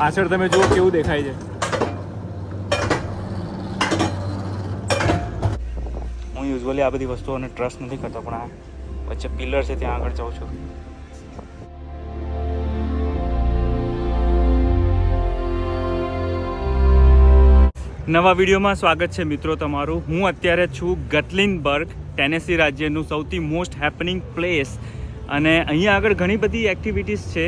પાછળ તમે જુઓ કેવું દેખાય છે. હું યુઝ્યુઅલી આ બધી વસ્તુઓને ટ્રસ્ટ નથી કરતો, પણ આ વચ્ચે પિલર છે ત્યાં આગળ જાઉં છું. નવા વિડીયોમાં સ્વાગત છે મિત્રો તમારું. હું અત્યારે છું ગટલિનબર્ગ, ટેનેસી રાજ્યનું સૌથી મોસ્ટ હેપનિંગ પ્લેસ, અને અહીંયા આગળ ઘણી બધી એક્ટિવિટીઝ છે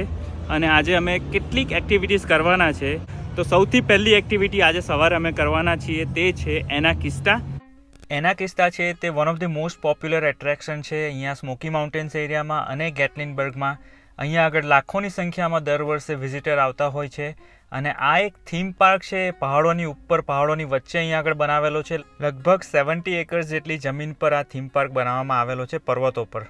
અને આજે અમે કેટલીક એક્ટિવિટીઝ કરવાના છે. તો સૌથી પહેલી એક્ટિવિટી આજે સવારે અમે કરવાના છીએ તે છે એનાકિસ્ટા. એનાકિસ્ટા છે તે one of the most popular attraction છે અહીંયા સ્મોકી માઉન્ટેન્સ એરિયામાં અને ગેટલિનબર્ગમાં. અહીંયા આગળ લાખોની સંખ્યામાં દર વર્ષે વિઝિટર આવતા હોય છે અને આ એક થીમ પાર્ક છે. પહાડોની ઉપર, પહાડોની વચ્ચે અહીંયા આગળ બનાવેલો છે. લગભગ 70 એકર્સ જેટલી જમીન પર આ થીમ પાર્ક બનાવવામાં આવેલો છે, પર્વતો પર.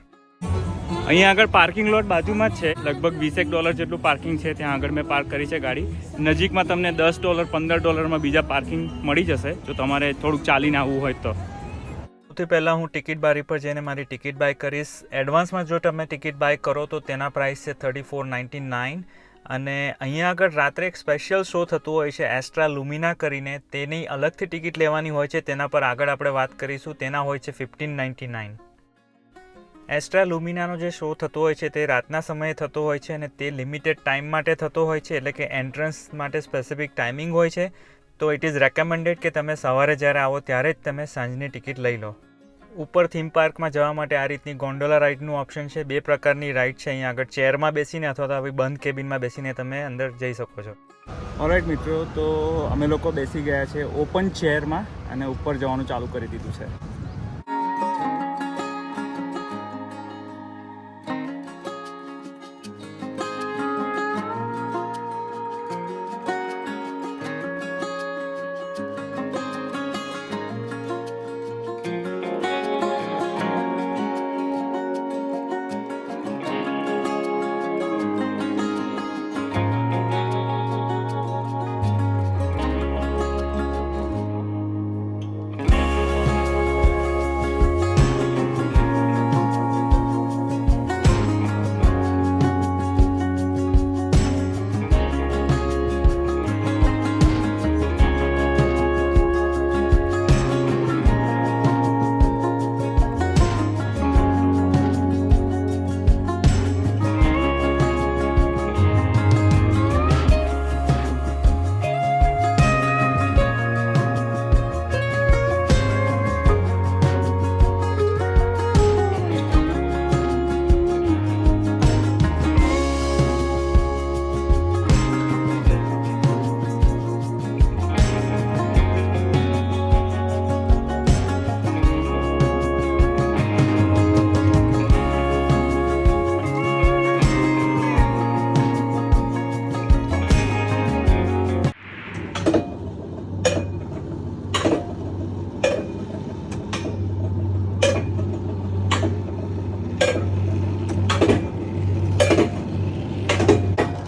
અહીંયા આગળ પાર્કિંગ લોટ બાજુમાં જ છે. લગભગ $20 જેટલું પાર્કિંગ છે. ત્યાં આગળ મેં પાર્ક કરી છે ગાડી. નજીકમાં તમને $10, $15 બીજા પાર્કિંગ મળી જશે જો તમારે થોડુંક ચાલીને આવવું હોય તો. સૌથી પહેલાં હું ટિકિટ બારી પર જઈને મારી ટિકિટ બાય કરીશ. એડવાન્સમાં જો તમે ટિકિટ બાય કરો તો તેના પ્રાઇસ છે $34.99. અને અહીંયા આગળ રાત્રે એક સ્પેશિયલ શો થતું હોય છે એસ્ટ્રા લુમિના કરીને, તેની અલગથી ટિકિટ લેવાની હોય છે. તેના પર આગળ આપણે વાત કરીશું. તેના હોય છે $15.99. એસ્ટ્રા લુમિનાનો જે શો થતો હોય છે તે રાતના સમયે થતો હોય છે અને તે લિમિટેડ ટાઈમ માટે થતો હોય છે, એટલે કે એન્ટ્રન્સ માટે સ્પેસિફિક ટાઈમિંગ હોય છે. તો ઇટ ઇઝ રેકમેન્ડેડ કે તમે સવારે જ્યારે આવો ત્યારે જ તમે સાંજની ટિકિટ લઈ લો. ઉપર થીમ પાર્કમાં જવા માટે આ રીતની ગોન્ડોલા રાઇડનું ઓપ્શન છે. 2 પ્રકારની રાઇડ છે અહીંયા આગળ, ચેરમાં બેસીને અથવા તો આવી બંધ કેબિનમાં બેસીને તમે અંદર જઈ શકો છો. ઓલરાઇટ મિત્રો, તો અમે લોકો બેસી ગયા છે ઓપન ચેરમાં અને ઉપર જવાનું ચાલુ કરી દીધું છે.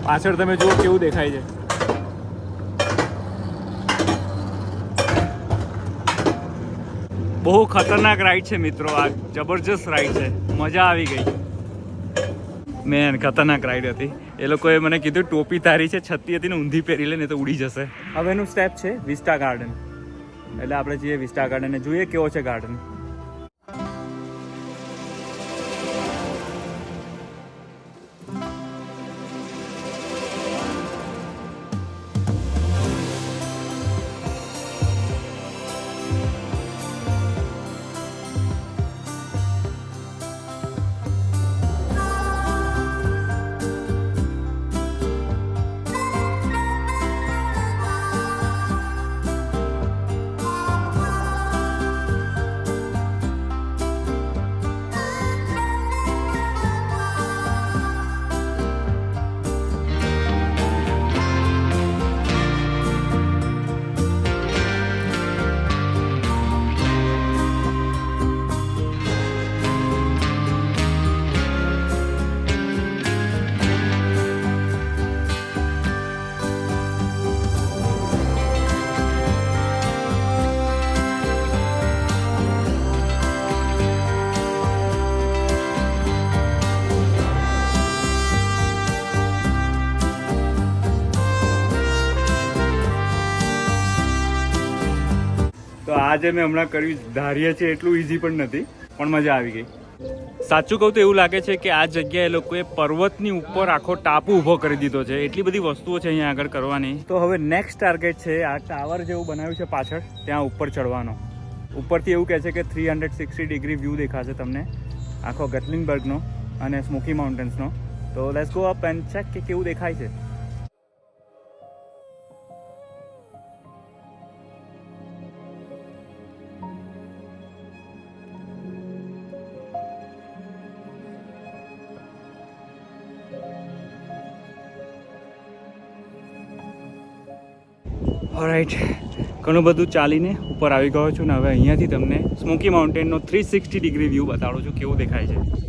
પાછળ તમે જુઓ કેવું દેખાય છે. બહુ ખતરનાક રાઈડ છે મિત્રો, આ જબરજસ્ત રાઈડ છે, મજા આવી ગઈ. મેન ખતરનાક રાઈડ હતી. એ લોકોએ મને કીધું ટોપી તારી છે, છત્તી હતી ને ઊંધી પહેરી લે ને તો ઉડી જશે. હવેનું સ્ટેપ છે વિસ્ટા ગાર્ડન, એટલે આપણે જઈએ વિસ્ટા ગાર્ડન ને જોઈએ કેવો છે ગાર્ડન. આજે મેં હમણાં કર્યું ધારીએ છીએ એટલું ઇઝી પણ નથી, પણ મજા આવી ગઈ. સાચું કહું તો એવું લાગે છે કે આ જગ્યાએ લોકોએ પર્વતની ઉપર આખો ટાપુ ઊભો કરી દીધો છે. એટલી બધી વસ્તુઓ છે અહીંયા આગળ કરવાની. તો હવે નેક્સ્ટ ટાર્ગેટ છે આ ટાવર જેવું બનાવ્યું છે પાછળ, ત્યાં ઉપર ચડવાનો. ઉપરથી એવું કહે છે કે 360 ડિગ્રી વ્યૂ દેખાશે તમને આખો ગટલિંગબર્ગનો અને સ્મોકી માઉન્ટેન્સનો. તો let's go up and check કે કેવું દેખાય છે. ઓલરાઈટ, ઘણું બધું ચાલીને ઉપર આવી ગયો છું ને હવે અહીંયાથી તમને સ્મોકી માઉન્ટેનનો 360 ડિગ્રી વ્યૂ બતાડું છું કેવું દેખાય છે.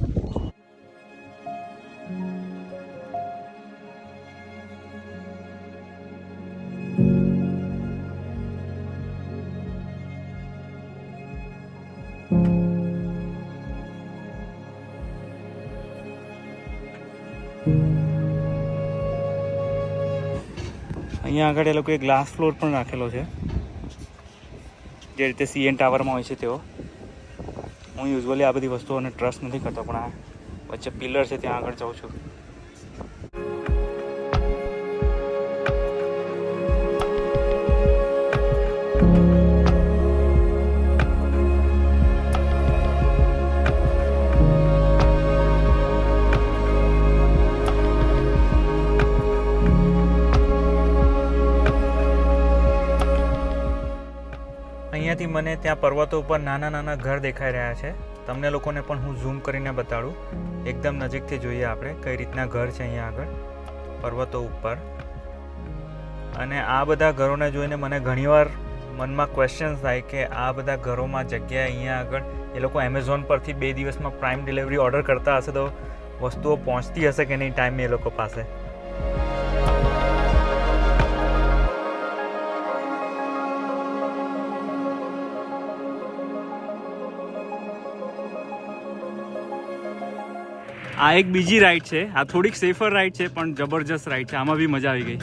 અહીંયા આગળ એ લોકોએ ગ્લાસ ફ્લોર પણ રાખેલો છે, જે રીતે CN ટાવરમાં હોય છે તેવો. હું યુઝ્યુઅલી આ બધી વસ્તુઓને ટ્રસ્ટ નથી કરતો, પણ આ વચ્ચે પિલર છે ત્યાં આગળ જાઉં છું. અહીંયાથી મને ત્યાં પર્વતો ઉપર નાના નાના ઘર દેખાઈ રહ્યા છે. તમને લોકોને પણ હું ઝૂમ કરીને બતાડું, એકદમ નજીકથી જોઈએ આપણે કઈ રીતના ઘર છે અહીંયા આગળ પર્વતો ઉપર. અને આ બધા ઘરોને જોઈને મને ઘણીવાર મનમાં ક્વેશ્ચન્સ થાય કે આ બધા ઘરોમાં જગ્યા અહીંયા આગળ એ લોકો એમેઝોન પરથી 2 દિવસમાં પ્રાઇમ ડિલિવરી ઓર્ડર કરતા હશે તો વસ્તુઓ પહોંચતી હશે કે નહીં ટાઈમે એ લોકો પાસે. આ એક બીજી રાઈડ છે, આ થોડીક સેફર રાઈડ છે પણ જબરજસ્ત રાઈડ છે, આમાં બી મજા આવી ગઈ.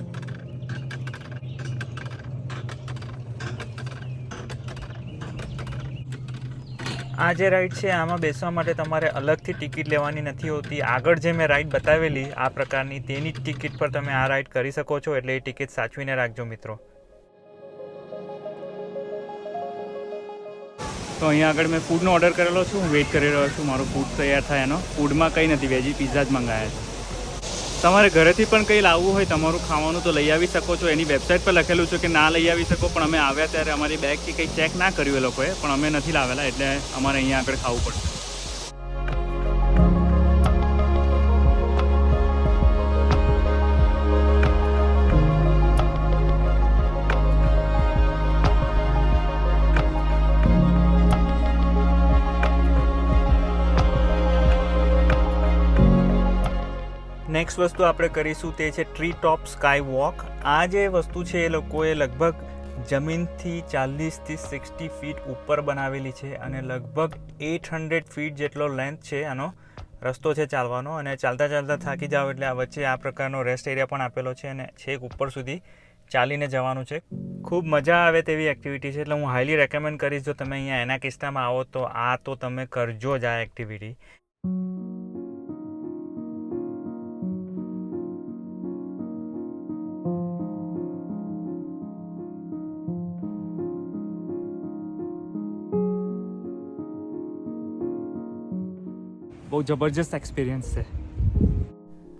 આ જે રાઈડ છે આમાં બેસવા માટે તમારે અલગથી ટિકિટ લેવાની નથી હોતી. આગળ જે મેં રાઈડ બતાવેલી આ પ્રકારની તેની જ ટિકિટ પર તમે આ રાઈડ કરી શકો છો, એટલે એ ટિકિટ સાચવીને રાખજો મિત્રો. તો અહીંયા આગળ મેં ફૂડનો ઓર્ડર કરેલો છું, હું વેઇટ કરી રહ્યો છું મારું ફૂડ તૈયાર થાય એનો. ફૂડમાં કંઈ નથી, વેજી પિઝા જ મંગાવ્યા છે. તમારે ઘરેથી પણ કંઈ લાવવું હોય તમારું ખાવાનું તો લઈ આવી શકો છો. એની વેબસાઇટ પર લખેલું છે કે ના લઈ આવી શકો, પણ અમે આવ્યા ત્યારે અમારી બેગ કે કંઈ ચેક ના કર્યું એ લોકોએ, પણ અમે નથી લાવેલા એટલે અમારે અહીંયા આગળ ખાવું પડશે. નેક્સ્ટ વસ્તુ આપણે કરીશું તે છે ટ્રી ટોપ સ્કાય વોક. આ જે વસ્તુ છે એ લોકોએ લગભગ જમીનથી 40થી 60 ફીટ ઉપર બનાવેલી છે અને લગભગ 800 ફીટ જેટલો લેન્થ છે આનો રસ્તો છે ચાલવાનો. અને ચાલતા ચાલતા થાકી જાઓ એટલે આ વચ્ચે આ પ્રકારનો રેસ્ટ એરિયા પણ આપેલો છે અને છેક ઉપર સુધી ચાલીને જવાનું છે. ખૂબ મજા આવે તેવી એક્ટિવિટી છે, એટલે હું હાઈલી રેકમેન્ડ કરીશ જો તમે અહીંયા એના કિસ્સામાં આવો તો આ તો તમે કરજો જ આ એક્ટિવિટી. બહુ જબરજસ્ત એક્સપિરિયન્સ છે.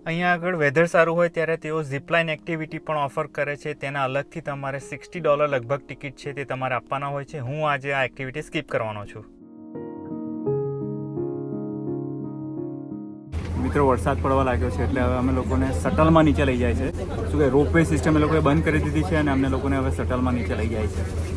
અહીંયા આગળ વેધર સારું હોય ત્યારે તેઓ ઝીપલાઇન એક્ટિવિટી પણ ઓફર કરે છે. તેના અલગથી તમારે $60 લગભગ ટિકિટ છે તે તમારે આપવાના હોય છે. હું આજે આ એક્ટિવિટી સ્કીપ કરવાનો છું. મિત્રો વરસાદ પડવા લાગ્યો છે એટલે હવે અમે લોકોને શટલમાં નીચે લઈ જાય છે. શું કે રોપવે સિસ્ટમ એ લોકોએ બંધ કરી દીધી છે અને અમને લોકોને હવે શટલમાં નીચે લઈ જાય છે.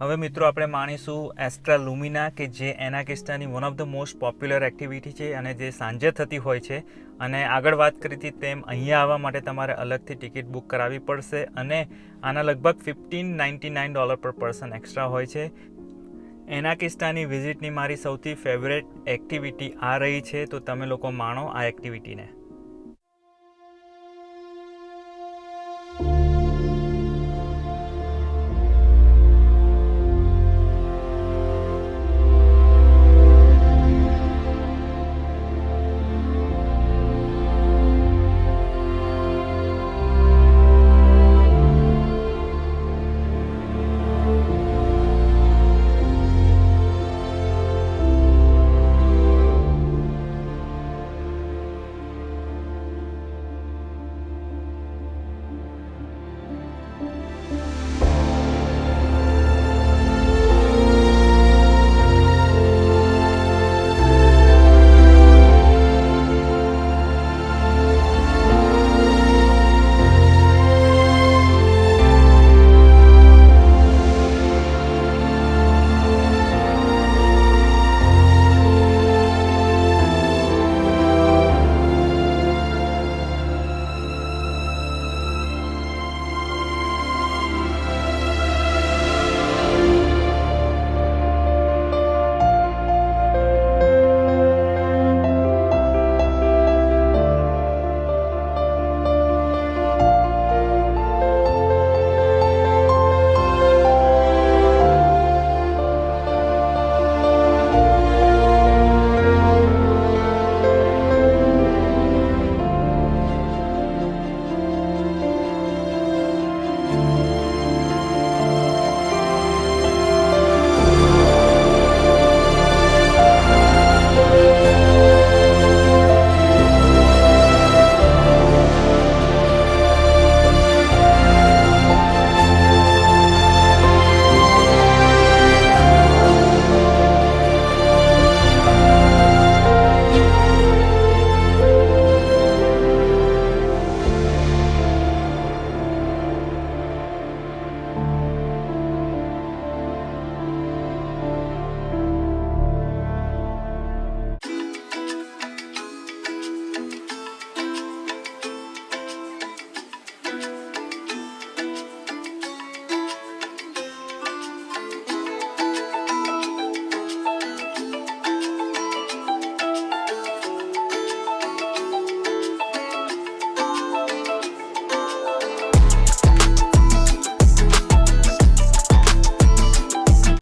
હવે મિત્રો આપણે માણીશું એસ્ટ્રા લુમિના કે જે એનાકિસ્તાની one of the most popular activity છે અને જે સાંજે થતી હોય છે. અને આગળ વાત કરી હતી તેમ અહીંયા આવવા માટે તમારે અલગથી ટિકિટ બુક કરાવવી પડશે અને આના લગભગ $15.99 પર પર્સન એક્સ્ટ્રા હોય છે. એનાકિસ્તાની વિઝિટની મારી સૌથી ફેવરેટ એક્ટિવિટી આ રહી છે, તો તમે લોકો માણો આ એક્ટિવિટીને.